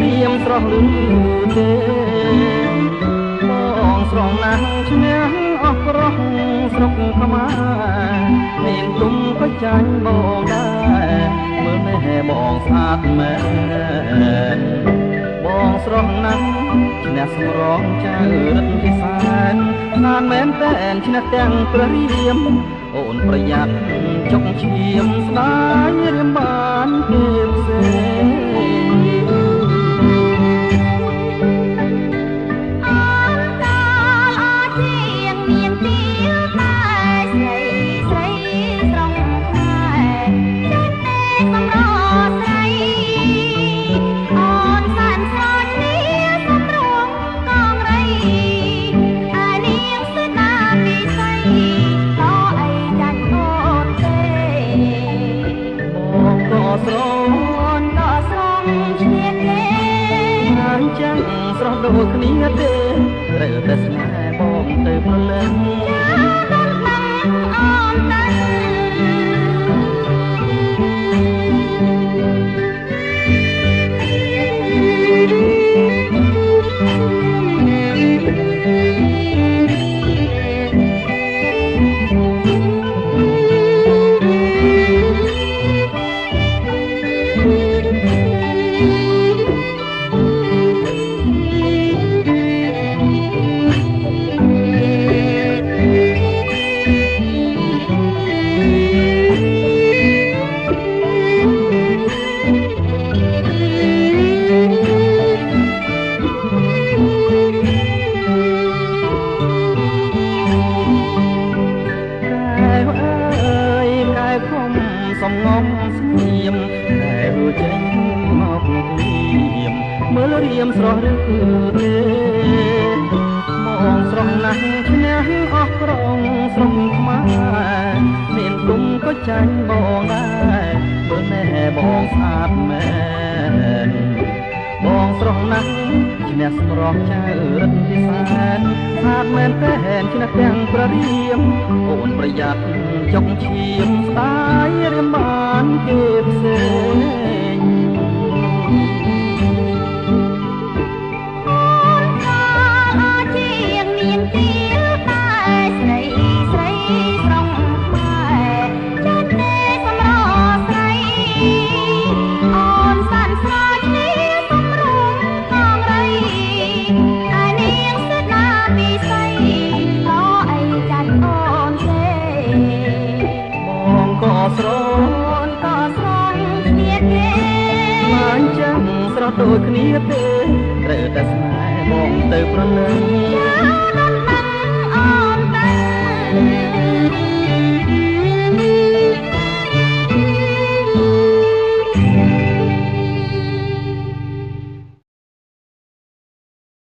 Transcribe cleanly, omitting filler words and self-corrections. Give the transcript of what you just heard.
រៀមស្រស់លឺទេបងស្រងណាស់ឈ្នះអស់ក្រោះស្រុកខ្មែរមានទុំក៏ចាញ់បងដែរមើលណែបងស្អាតមែនបងស្រស់ណាស់ឈ្នះសម្រងចៅរិទ្ធពិសានណានមែនតែនឈ្នះទាំងព្រះរៀមអូនប្រយ័ត្នចុកឈាមស្ដាយរៀមបានទេផ្សេងស្រស់ដូចគ្នាទេត្រូវតែស្នេហ៍បងទៅព្រលឹងសំងំស្ងៀមតែរួចចេញមកព្រៀមមើលរៀមស្រស់ឬទេមកស្រស់ណាស់ឈ្នះអស់ក្រងស្រុកខ្មែរមានទុំក៏ចាញ់បងដែរមើលណែបងស្អាតមែនបងស្រស់ណាស់ឈ្នះសម្រងចៅរិទ្ធពិសានស្អាតមែនតែនឈ្នះទាំងព្រះរៀមអូនប្រយ័ត្នចុកឈាមស្ដាយរៀមបានគេផ្សេងស្រនក៏ស្រងគ្នាទេមិនចឹងស្រស់ដូចគ្នាទេត្រូវតែស្នេហ៍បងទៅប្រលឹង